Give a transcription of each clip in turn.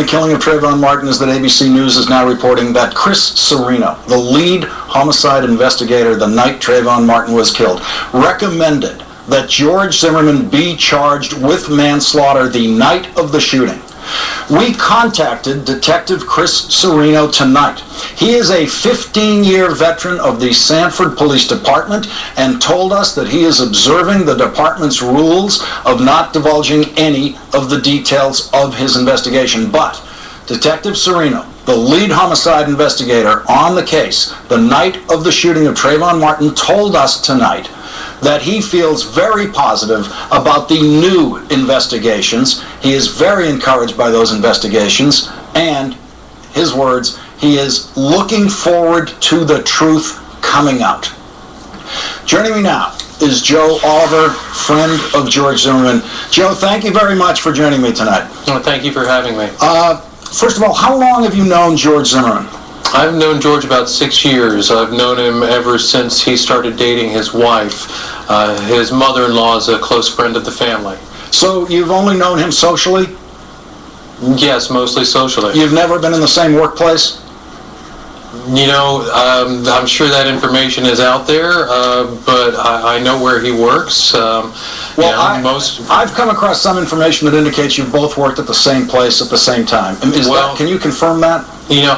The killing of Trayvon Martin is that ABC News is now reporting that Chris Serino, the lead homicide investigator the night Trayvon Martin was killed, recommended that George Zimmerman be charged with manslaughter the night of the shooting. We contacted Detective Chris Serino tonight. He is a 15-year veteran of the Sanford Police Department and told us that he is observing the department's rules of not divulging any of the details of his investigation. But Detective Serino, the lead homicide investigator on the case the night of the shooting of Trayvon Martin, told us tonight that he feels very positive about the new investigations. He is very encouraged by those investigations, and his words, he is looking forward to the truth coming out. Joining me now is Joe Oliver, friend of George Zimmerman. Joe, thank you very much for joining me tonight. Well, thank you for having me. First of all, how long have you known George Zimmerman? I've known George about 6 years. I've known him ever since he started dating his wife. His mother-in-law is a close friend of the family. So you've only known him socially? Yes, mostly socially. You've never been in the same workplace? You know, I'm sure that information is out there, but I know where he works. I've come across some information that indicates you both worked at the same place at the same time. Can you confirm that? You know,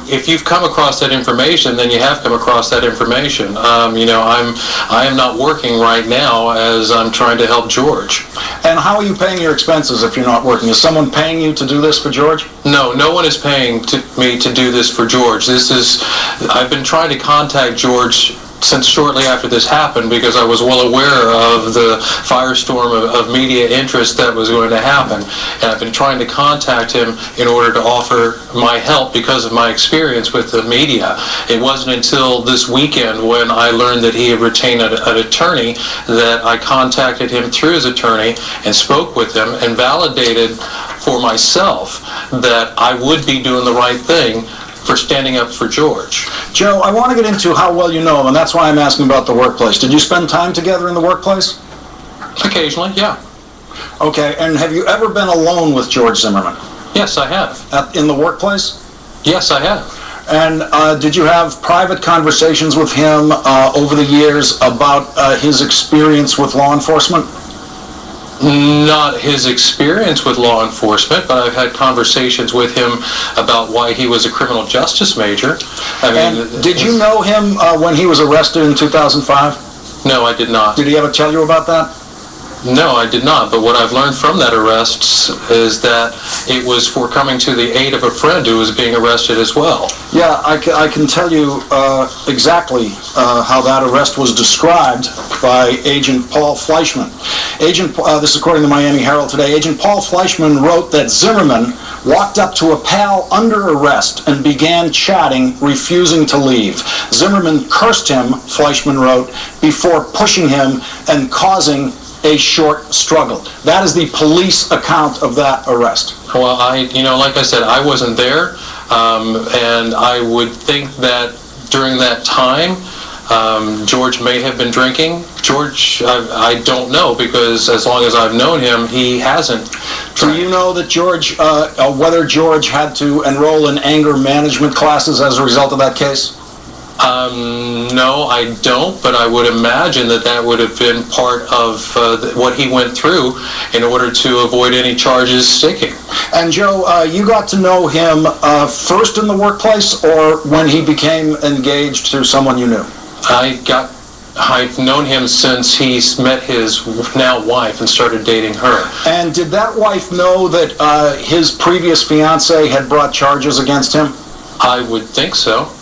if you've come across that information, then you have come across that information. You know, I am not working right now as I'm trying to help George. And how are you paying your expenses if you're not working? Is someone paying you to do this for George? No, no one is paying me to do this for George. I've been trying to contact George since shortly after this happened because I was well aware of the firestorm of media interest that was going to happen. And I've been trying to contact him in order to offer my help because of my experience with the media. It wasn't until this weekend when I learned that he had retained an attorney that I contacted him through his attorney and spoke with him and validated for myself that I would be doing the right thing for standing up for George. Joe, I want to get into how well you know him, and that's why I'm asking about the workplace. Did you spend time together in the workplace? Occasionally, yeah. Okay, and have you ever been alone with George Zimmerman? Yes, I have. In the workplace? Yes, I have. And did you have private conversations with him over the years about his experience with law enforcement? Not his experience with law enforcement, but I've had conversations with him about why he was a criminal justice major. Did you know him when he was arrested in 2005? No, I did not. Did he ever tell you about that? No, I did not. But what I've learned from that arrest is that it was for coming to the aid of a friend who was being arrested as well. Yeah, I can tell you exactly how that arrest was described by Agent Paul Fleischman. This is according to the Miami Herald today. Agent Paul Fleischman wrote that Zimmerman walked up to a pal under arrest and began chatting, refusing to leave. Zimmerman cursed him, Fleischman wrote, before pushing him and causing a short struggle. That is the police account of that arrest. Well, like I said, I wasn't there, and I would think that during that time, George may have been drinking. George, I don't know, because as long as I've known him, he hasn't drank. Do you know that George, whether George had to enroll in anger management classes as a result of that case? No, I don't, but I would imagine that would have been part of what he went through in order to avoid any charges sticking. And Joe, you got to know him first in the workplace or when he became engaged to someone you knew? I've known him since he met his now wife and started dating her. And did that wife know that his previous fiancée had brought charges against him? I would think so.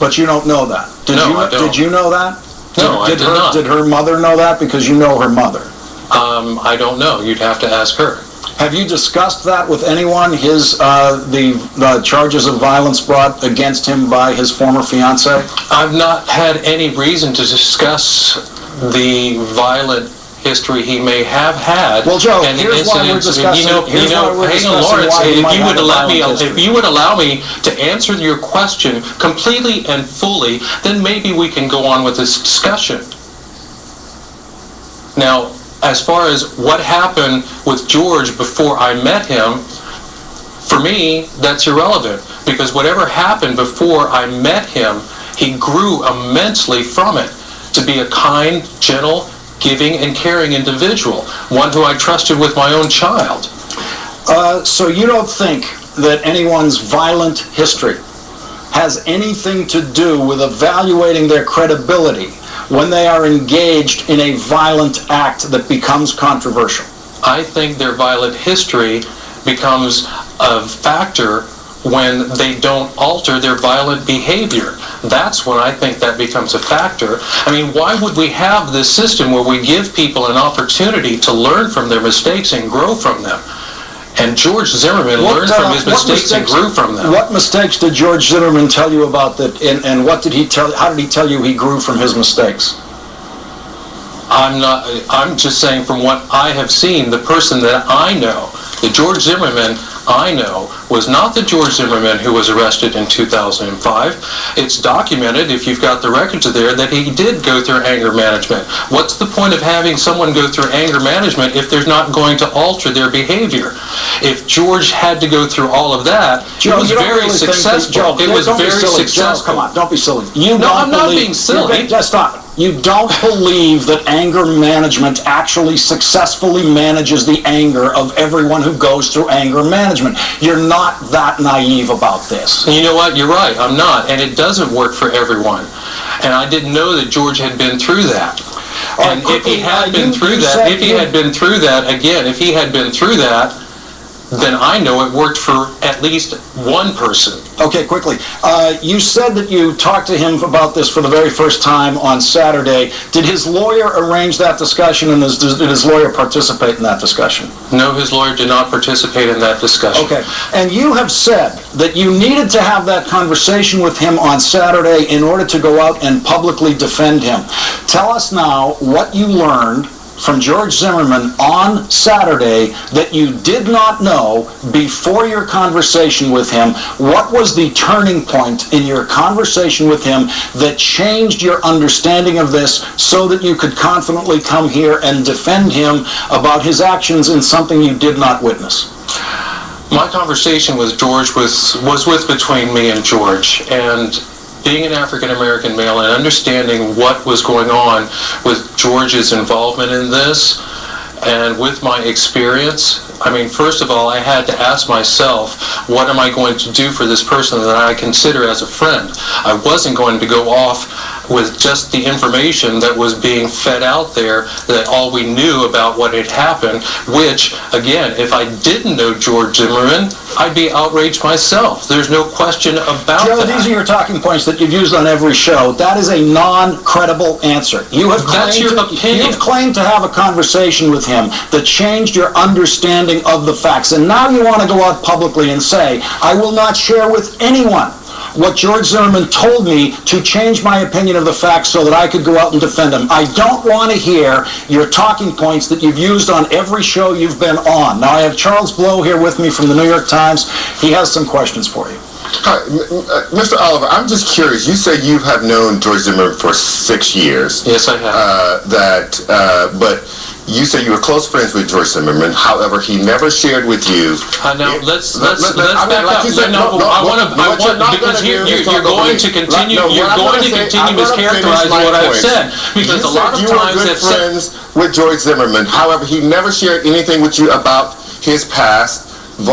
But you don't know that? I don't. Did you know that? No, I did not. Did her mother know that? Because you know her mother. I don't know. You'd have to ask her. Have you discussed that with anyone, the charges of violence brought against him by his former fiancée? I've not had any reason to discuss the violent history he may have had. Well, Joe, here's why we're discussing. Lawrence, if you would allow me to answer your question completely and fully, then maybe we can go on with this discussion. Now, as far as what happened with George before I met him, For me, that's irrelevant, because whatever happened before I met him, he grew immensely from it to be a kind, gentle, giving, and caring individual, one who I trusted with my own child. So you don't think that anyone's violent history has anything to do with evaluating their credibility when they are engaged in a violent act that becomes controversial? I think their violent history becomes a factor when they don't alter their violent behavior. That's when I think that becomes a factor. I mean, why would we have this system where we give people an opportunity to learn from their mistakes and grow from them? And George Zimmerman learned from his mistakes and grew from them. What mistakes did George Zimmerman tell you about that, and what did he tell? How did he tell you he grew from his mistakes? I'm just saying, from what I have seen, the person that I know, the George Zimmerman I know, was not the George Zimmerman who was arrested in 2005. It's documented, if you've got the records there, that he did go through anger management. What's the point of having someone go through anger management if they're not going to alter their behavior? If George had to go through all of that, Joe, it was very successful. It was very successful. Come on, don't be silly. I'm not being silly. Just stop it. You don't believe that anger management actually successfully manages the anger of everyone who goes through anger management. You're not that naive about this. You know what? You're right. I'm not. And it doesn't work for everyone. And I didn't know that George had been through that. And if he had been through that, then I know it worked for at least one person. Okay, quickly. You said that you talked to him about this for the very first time on Saturday. Did his lawyer arrange that discussion, and did his lawyer participate in that discussion? No, his lawyer did not participate in that discussion. Okay. And you have said that you needed to have that conversation with him on Saturday in order to go out and publicly defend him. Tell us now what you learned from George Zimmerman on Saturday that you did not know before your conversation with him. What was the turning point in your conversation with him that changed your understanding of this so that you could confidently come here and defend him about his actions in something you did not witness? My conversation with George was between me and George, and being an African-American male and understanding what was going on with George's involvement in this, and with my experience, I mean, first of all, I had to ask myself, what am I going to do for this person that I consider as a friend? I wasn't going to go off with just the information that was being fed out there, that all we knew about what had happened, which, again, if I didn't know George Zimmerman, I'd be outraged myself. There's no question about Joe, that. these are your talking points that you've used on every show. That is a non-credible answer. That's your opinion. You've claimed to have a conversation with him that changed your understanding of the facts, and now you want to go out publicly and say, I will not share with anyone what George Zimmerman told me to change my opinion of the facts so that I could go out and defend him. I don't want to hear your talking points that you've used on every show you've been on. Now, I have Charles Blow here with me from the New York Times. He has some questions for you. Hi, Mr. Oliver, I'm just curious. You say you have known George Zimmerman for 6 years. Yes, I have. But you say you were close friends with George Zimmerman. However, he never shared with you. Now let's back up. Because you're going to continue mischaracterizing what I've said. Because a lot of times you were good friends with George Zimmerman. However, he never shared anything with you about his past,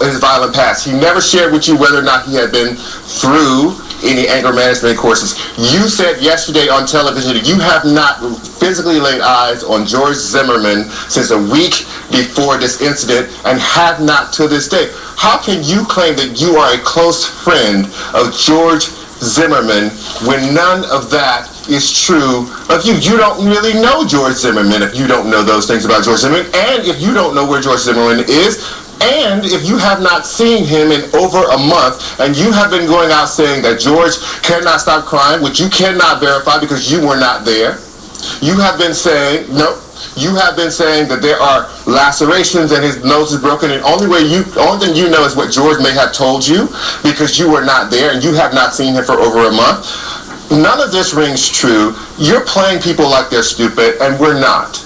his violent past. He never shared with you whether or not he had been through any anger management courses. You said yesterday on television that you have not physically laid eyes on George Zimmerman since a week before this incident and have not to this day. How can you claim that you are a close friend of George Zimmerman when none of that is true of you? You don't really know George Zimmerman if you don't know those things about George Zimmerman, and if you don't know where George Zimmerman is, and if you have not seen him in over a month, and you have been going out saying that George cannot stop crying, which you cannot verify because you were not there. You have been saying, you have been saying that there are lacerations and his nose is broken, and only thing you know is what George may have told you because you were not there and you have not seen him for over a month. None of this rings true. You're playing people like they're stupid, and we're not.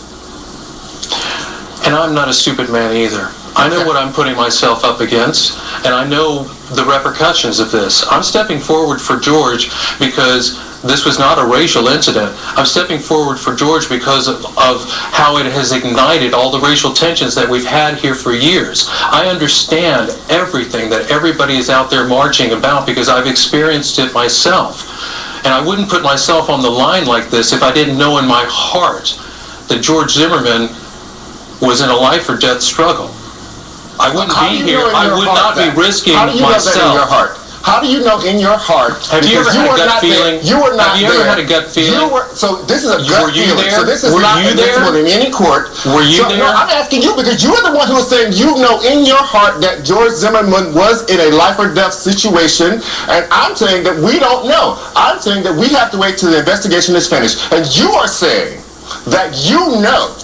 And I'm not a stupid man either. I know what I'm putting myself up against, and I know the repercussions of this. I'm stepping forward for George because this was not a racial incident. I'm stepping forward for George because of how it has ignited all the racial tensions that we've had here for years. I understand everything that everybody is out there marching about because I've experienced it myself. And I wouldn't put myself on the line like this if I didn't know in my heart that George Zimmerman was in a life or death struggle. I wouldn't be here. I would not be risking myself. How do you know that in your heart? How do you know in your heart? Have you ever had a gut feeling? You were not there. Have you ever had a gut feeling? So this is a gut feeling. There? So this is were not you admissible there? in any court. Were you there? No, I'm asking you because you are the one who is saying you know in your heart that George Zimmerman was in a life or death situation, and I'm saying that we don't know. I'm saying that we have to wait till the investigation is finished, and you are saying that you know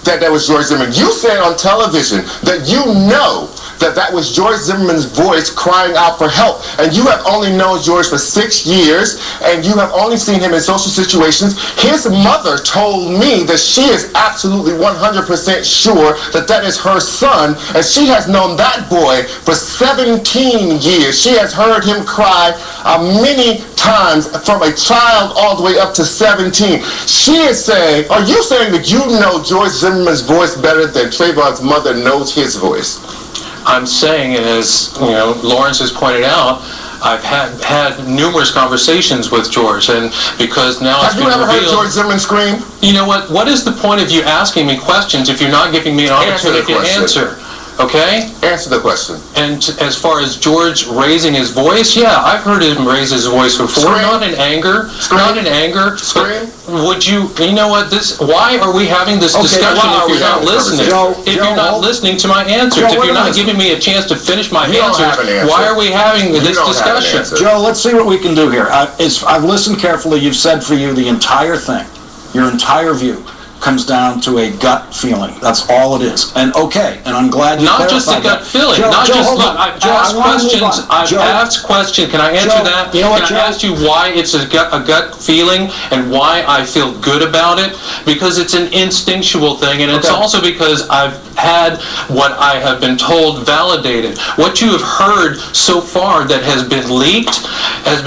that was George Zimmerman. You said on television that you know that was George Zimmerman's voice crying out for help. And you have only known George for 6 years, and you have only seen him in social situations. His mother told me that she is absolutely 100% sure that is her son, and she has known that boy for 17 years. She has heard him cry many times from a child all the way up to 17. She is saying, are you saying that you know George Zimmerman's voice better than Trayvon's mother knows his voice? I'm saying, as Lawrence has pointed out, I've had numerous conversations with George, and because now it's been revealed. Have you ever heard George Zimmerman scream? You know what? What is the point of you asking me questions if you're not giving me an opportunity to answer? Okay? Answer the question. And as far as George raising his voice, yeah, I've heard him raise his voice before. Scream. Not in anger. Scream. Not in anger. Scream. Would you know what, why are we having this discussion if you're not listening? If you're not listening to my answers, if you're not giving me a chance to finish my answers, why are we having this discussion? Joe, let's see what we can do here. I've listened carefully. You've said for you the entire thing, your entire view comes down to a gut feeling. That's all it is. And okay, and I'm glad you clarified that. Not just a gut feeling. Not just, look, I've asked questions. I've asked questions. Can I answer that? You know what, Can I ask you why it's a gut feeling and why I feel good about it? Because it's an instinctual thing, and it's also because I've had what I have been told validated. What you have heard so far that has been leaked is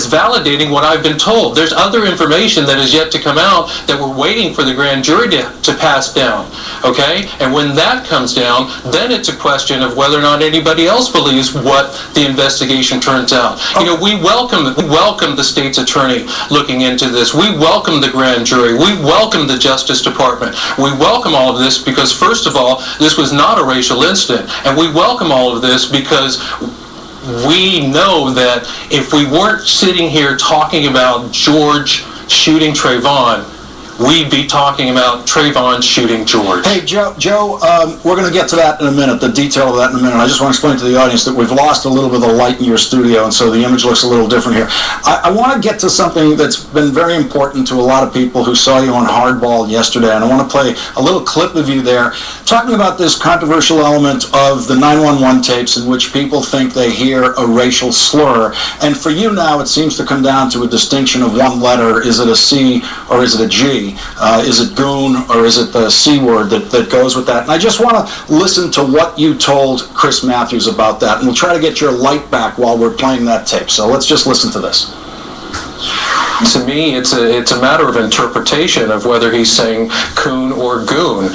validating what I've been told. There's other information that is yet to come out that we're waiting for the grand jury to pass down, okay? And when that comes down, then it's a question of whether or not anybody else believes what the investigation turns out. We welcome the state's attorney looking into this. We welcome the grand jury. We welcome the Justice Department. We welcome all of this because, first of all, this was not a racial incident. And we welcome all of this because we know that if we weren't sitting here talking about George shooting Trayvon, we'd be talking about Trayvon shooting George. Hey, Joe, we're going to get to that in a minute, the detail of that in a minute. I just want to explain to the audience that we've lost a little bit of the light in your studio, and so the image looks a little different here. I want to get to something that's been very important to a lot of people who saw you on Hardball yesterday, and I want to play a little clip of you there talking about this controversial element of the 911 tapes in which people think they hear a racial slur. And for you now, it seems to come down to a distinction of one letter. Is it a C or is it a G? Is it goon or is it the C word that goes with that? And I just want to listen to what you told Chris Matthews about that, and we'll try to get your light back while we're playing that tape. So let's just listen to this. To me, it's a matter of interpretation of whether he's saying coon or goon.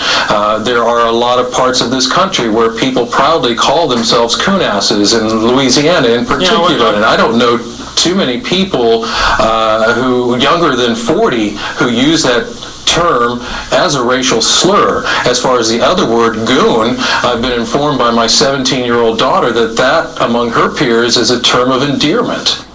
There are a lot of parts of this country where people proudly call themselves coon asses, in Louisiana in particular, and I don't know too many people who younger than 40 who use that term as a racial slur. As far as the other word, goon, I've been informed by my 17-year-old daughter that among her peers is a term of endearment.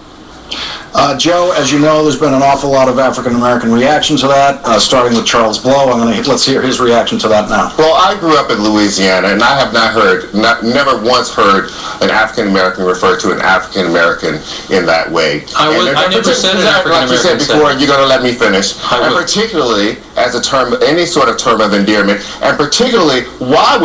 Joe, as you know, there's been an awful lot of African-American reaction to that, starting with Charles Blow. Let's hear his reaction to that now. Well, I grew up in Louisiana, and I have never once heard an African-American refer to an African-American in that way. I never said an African-American. Like you said before, you're going to let me finish. And particularly as a term, any sort of term of endearment, and particularly, why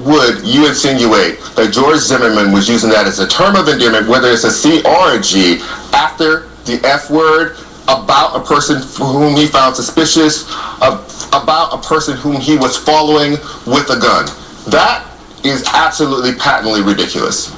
would you insinuate that George Zimmerman was using that as a term of endearment, whether it's a C or a G, after the F word, about a person whom he found suspicious, about a person whom he was following with a gun? That is absolutely patently ridiculous.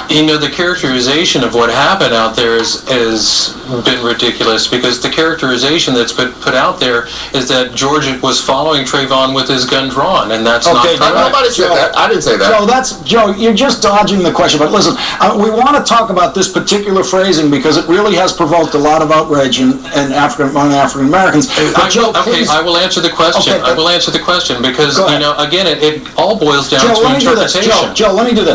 You know, the characterization of what happened out there has been ridiculous, because the characterization that's been put out there is that George was following Trayvon with his gun drawn, and that's not correct. Nobody said that. I didn't say that. Joe, you're just dodging the question. But listen, we want to talk about this particular phrasing because it really has provoked a lot of outrage among African Americans. I will answer the question. Okay, I will answer the question because, Go ahead. again, it all boils down Joe, to let me do this. interpretation. Joe, let me do this.